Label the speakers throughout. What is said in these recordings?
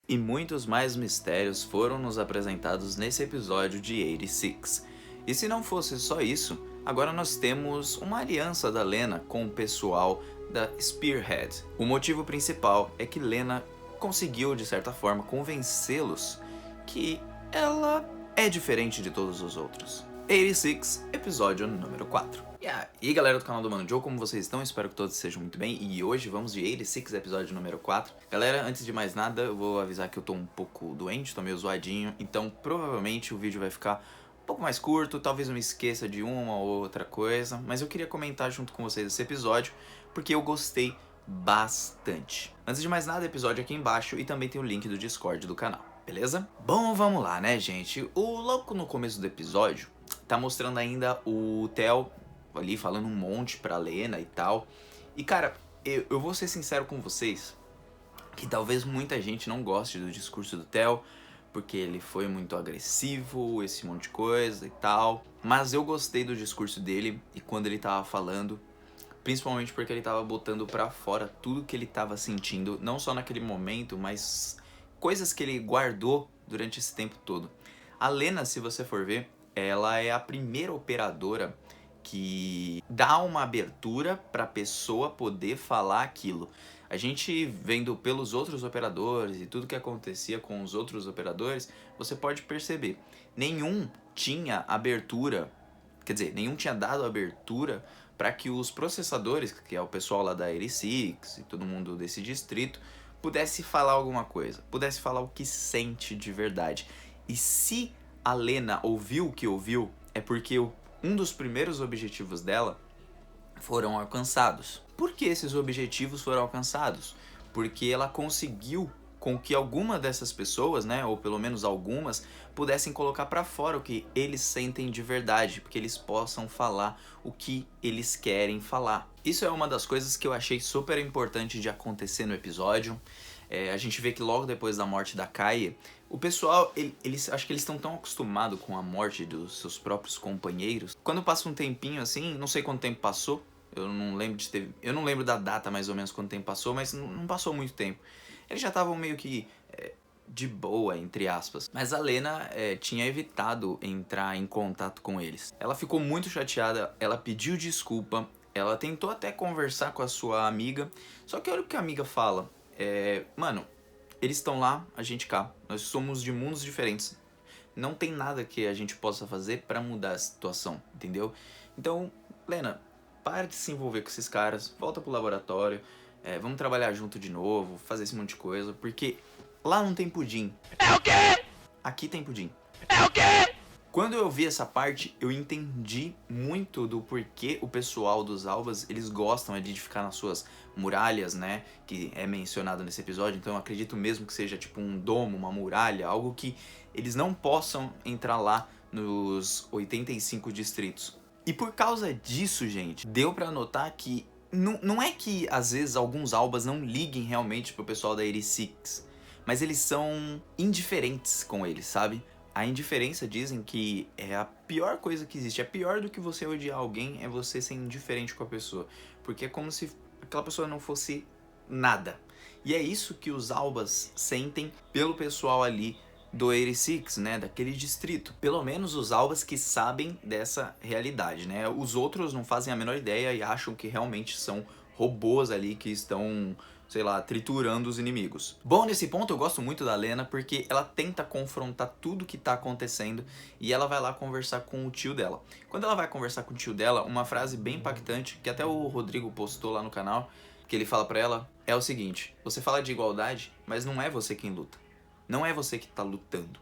Speaker 1: E muitos mais mistérios foram nos apresentados nesse episódio de 86. E se não fosse só isso, agora nós temos uma aliança da Lena com o pessoal da Spearhead. O motivo principal é que Lena conseguiu, de certa forma, convencê-los que ela é diferente de todos os outros. 86, episódio número 4. E aí galera do canal do Mano Joe, como vocês estão? Espero que todos estejam muito bem. E hoje vamos de 86, episódio número 4. Galera, antes de mais nada, eu vou avisar que eu tô um pouco doente, tô meio zoadinho. Então provavelmente o vídeo vai ficar um pouco mais curto, talvez eu me esqueça de uma ou outra coisa. Mas eu queria comentar junto com vocês esse episódio, porque eu gostei bastante. Antes de mais nada, episódio aqui embaixo e também tem o link do Discord do canal, beleza? Bom, vamos lá, né, gente? Logo no começo do episódio, tá mostrando ainda o Theo ali falando um monte pra Lena e tal. E cara, eu vou ser sincero com vocês, que talvez muita gente não goste do discurso do Theo, porque ele foi muito agressivo, esse monte de coisa e tal. Mas eu gostei do discurso dele e quando ele tava falando, principalmente porque ele tava botando pra fora tudo que ele tava sentindo, não só naquele momento, mas coisas que ele guardou durante esse tempo todo. A Lena, se você for ver, ela é a primeira operadora que dá uma abertura para a pessoa poder falar aquilo. A gente vendo pelos outros operadores e tudo que acontecia com os outros operadores, você pode perceber, nenhum tinha abertura, quer dizer, nenhum tinha dado abertura para que os processadores, que é o pessoal lá da 86 e todo mundo desse distrito, pudesse falar alguma coisa, pudesse falar o que sente de verdade. E se a Lena ouviu o que ouviu, é porque um dos primeiros objetivos dela foram alcançados. Por que esses objetivos foram alcançados? Porque ela conseguiu com que alguma dessas pessoas, né, ou pelo menos algumas, pudessem colocar para fora o que eles sentem de verdade, porque eles possam falar o que eles querem falar. Isso é uma das coisas que eu achei super importante de acontecer no episódio. A gente vê que logo depois da morte da Kaia, o pessoal, acho que eles estão tão acostumados com a morte dos seus próprios companheiros. Quando passa um tempinho assim, não sei quanto tempo passou, eu não lembro da data mais ou menos quanto tempo passou, mas não passou muito tempo. Eles já estavam meio que de boa, entre aspas. Mas a Lena tinha evitado entrar em contato com eles. Ela ficou muito chateada, ela pediu desculpa, ela tentou até conversar com a sua amiga, só que olha o que a amiga fala. Mano, eles estão lá, a gente cá. Nós somos de mundos diferentes. Não tem nada que a gente possa fazer pra mudar a situação, entendeu? Então, Lena, para de se envolver com esses caras, volta pro laboratório, vamos trabalhar junto de novo, fazer esse monte de coisa, porque lá não tem pudim. É o quê? Aqui tem pudim. É o quê? Quando eu vi essa parte, eu entendi muito do porquê o pessoal dos Albas, eles gostam ali de ficar nas suas muralhas, né? Que é mencionado nesse episódio, então eu acredito mesmo que seja tipo um domo, uma muralha, algo que eles não possam entrar lá nos 85 distritos. E por causa disso, gente, deu pra notar que não é que às vezes alguns Albas não liguem realmente pro pessoal da 86, mas eles são indiferentes com eles, sabe? A indiferença dizem que é a pior coisa que existe. É pior do que você odiar alguém, é você ser indiferente com a pessoa. Porque é como se aquela pessoa não fosse nada. E é isso que os Albas sentem pelo pessoal ali do 86, né, daquele distrito. Pelo menos os Albas que sabem dessa realidade, né? Os outros não fazem a menor ideia e acham que realmente são robôs ali que estão, sei lá, triturando os inimigos. Bom, nesse ponto eu gosto muito da Lena porque ela tenta confrontar tudo que tá acontecendo e ela vai lá conversar com o tio dela. Quando ela vai conversar com o tio dela, uma frase bem impactante, que até o Rodrigo postou lá no canal, que ele fala pra ela, é o seguinte: você fala de igualdade, mas não é você quem luta. Não é você que tá lutando.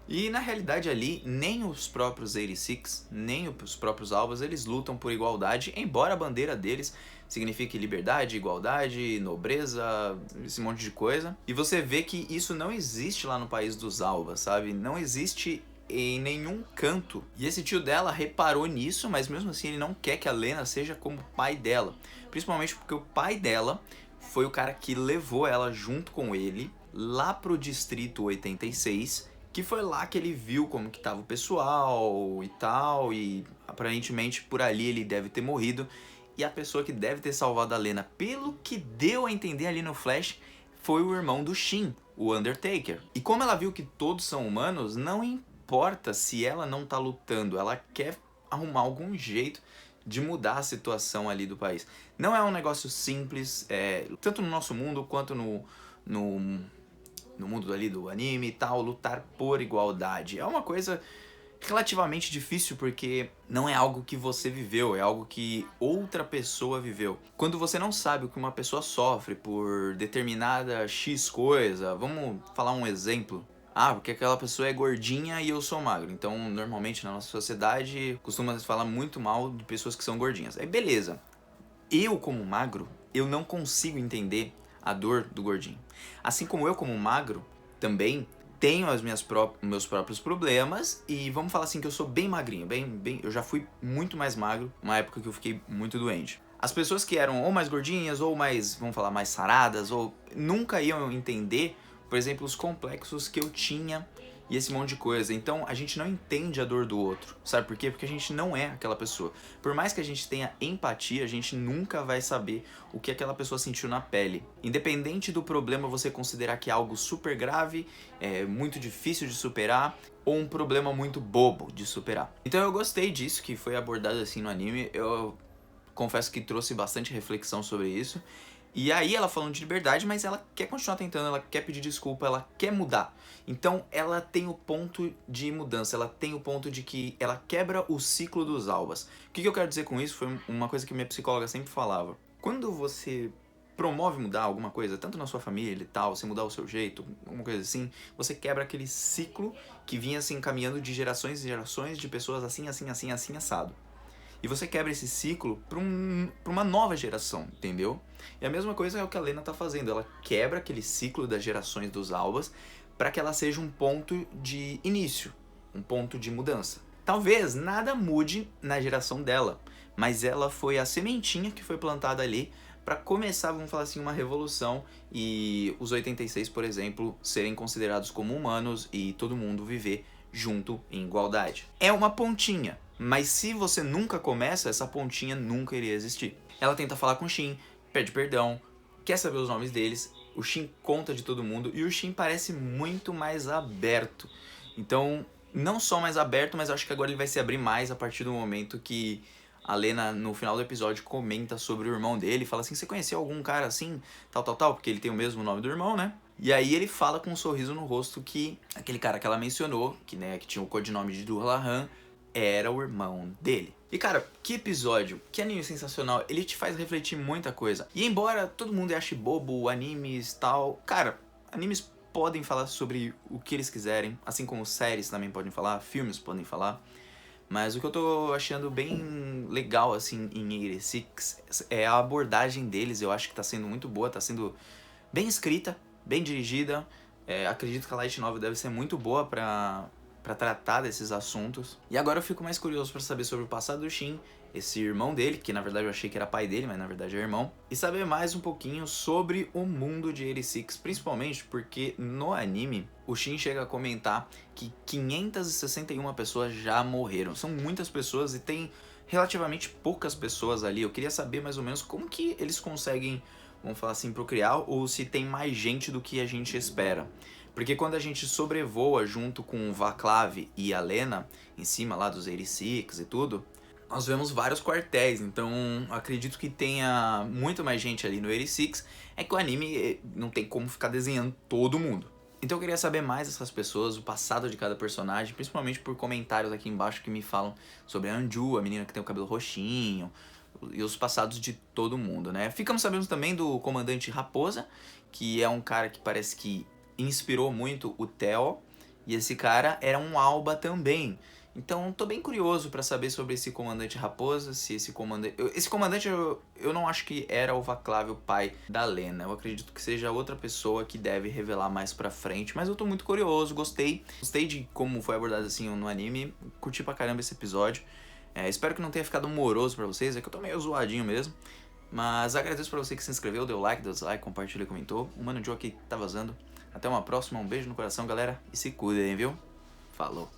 Speaker 1: E na realidade ali, nem os próprios 86, nem os próprios Albas, eles lutam por igualdade, embora a bandeira deles signifique liberdade, igualdade, nobreza, esse monte de coisa. E você vê que isso não existe lá no país dos Albas, sabe? Não existe em nenhum canto. E esse tio dela reparou nisso, mas mesmo assim ele não quer que a Lena seja como o pai dela. Principalmente porque o pai dela foi o cara que levou ela junto com ele lá pro distrito 86, que foi lá que ele viu como que tava o pessoal e tal, e aparentemente por ali ele deve ter morrido. E a pessoa que deve ter salvado a Lena, pelo que deu a entender ali no Flash, foi o irmão do Shin, o Undertaker. E como ela viu que todos são humanos, não importa se ela não tá lutando, ela quer arrumar algum jeito de mudar a situação ali do país. Não é um negócio simples, tanto no nosso mundo quanto no mundo ali do anime e tal, lutar por igualdade. É uma coisa relativamente difícil porque não é algo que você viveu, é algo que outra pessoa viveu. Quando você não sabe o que uma pessoa sofre por determinada X coisa, vamos falar um exemplo. Porque aquela pessoa é gordinha e eu sou magro. Então, normalmente na nossa sociedade, costuma se falar muito mal de pessoas que são gordinhas. Aí, beleza. Eu, como magro, eu não consigo entender a dor do gordinho. Assim como eu, como magro, também tenho meus próprios problemas e vamos falar assim que eu sou bem magrinho, eu já fui muito mais magro, uma época que eu fiquei muito doente. As pessoas que eram ou mais gordinhas ou mais, vamos falar, mais saradas, ou nunca iam entender, por exemplo, os complexos que eu tinha e esse monte de coisa. Então a gente não entende a dor do outro. Sabe por quê? Porque a gente não é aquela pessoa. Por mais que a gente tenha empatia, a gente nunca vai saber o que aquela pessoa sentiu na pele. Independente do problema você considerar que é algo super grave, muito difícil de superar, ou um problema muito bobo de superar. Então eu gostei disso, que foi abordado assim no anime. Eu confesso que trouxe bastante reflexão sobre isso. E aí ela falando de liberdade, mas ela quer continuar tentando, ela quer pedir desculpa, ela quer mudar. Então ela tem o ponto de mudança, ela tem o ponto de que ela quebra o ciclo dos albas. O que eu quero dizer com isso foi uma coisa que minha psicóloga sempre falava. Quando você promove mudar alguma coisa, tanto na sua família e tal, você mudar o seu jeito, alguma coisa assim, você quebra aquele ciclo que vinha se encaminhando de gerações e gerações de pessoas assim, assim, assim, assim, assado. E você quebra esse ciclo pra uma nova geração, entendeu? E a mesma coisa é o que a Lena tá fazendo. Ela quebra aquele ciclo das gerações dos albas para que ela seja um ponto de início, um ponto de mudança. Talvez nada mude na geração dela, mas ela foi a sementinha que foi plantada ali para começar, vamos falar assim, uma revolução e os 86, por exemplo, serem considerados como humanos e todo mundo viver junto em igualdade. É uma pontinha, mas se você nunca começa, essa pontinha nunca iria existir. Ela tenta falar com o Shin, pede perdão, quer saber os nomes deles, o Shin conta de todo mundo e o Shin parece muito mais aberto. Então, não só mais aberto, mas eu acho que agora ele vai se abrir mais a partir do momento que a Lena, no final do episódio, comenta sobre o irmão dele, fala assim, você conheceu algum cara assim, tal, porque ele tem o mesmo nome do irmão, né? E aí ele fala com um sorriso no rosto que aquele cara que ela mencionou, que tinha o codinome de Dullahan, era o irmão dele. E cara, que episódio, que anime sensacional, ele te faz refletir muita coisa. E embora todo mundo ache bobo, animes e tal, cara, animes podem falar sobre o que eles quiserem, assim como séries também podem falar, filmes podem falar. Mas o que eu tô achando bem legal, assim, em 86 é a abordagem deles. Eu acho que tá sendo muito boa, tá sendo bem escrita, bem dirigida. Acredito que a Light Novel deve ser muito boa pra tratar desses assuntos. E agora eu fico mais curioso pra saber sobre o passado do Shin, esse irmão dele, que na verdade eu achei que era pai dele, mas na verdade é irmão. E saber mais um pouquinho sobre o mundo de 86, principalmente porque no anime o Shin chega a comentar que 561 pessoas já morreram. São muitas pessoas e tem relativamente poucas pessoas ali. Eu queria saber mais ou menos como que eles conseguem, vamos falar assim, procriar, ou se tem mais gente do que a gente espera. Porque quando a gente sobrevoa junto com o Vaclav e a Lena, em cima lá dos 86 e tudo, nós vemos vários quartéis, então acredito que tenha muito mais gente ali no 86, é que o anime não tem como ficar desenhando todo mundo. Então eu queria saber mais dessas pessoas, o passado de cada personagem, principalmente por comentários aqui embaixo que me falam sobre a Anju, a menina que tem o cabelo roxinho, e os passados de todo mundo, né? Ficamos sabendo também do comandante Raposa, que é um cara que parece que inspirou muito o Theo, e esse cara era um Alba também. Então tô bem curioso pra saber sobre esse comandante Raposa, se esse comandante... Esse comandante eu não acho que era o Vaclav, o pai da Lena. Eu acredito que seja outra pessoa que deve revelar mais pra frente. Mas eu tô muito curioso, gostei. Gostei de como foi abordado assim no anime. Curti pra caramba esse episódio. Espero que não tenha ficado moroso pra vocês, é que eu tô meio zoadinho mesmo. Mas agradeço pra você que se inscreveu, deu like, deu dislike, compartilhou e comentou. O Mano Joe aqui tá vazando. Até uma próxima, um beijo no coração, galera. E se cuidem, viu? Falou!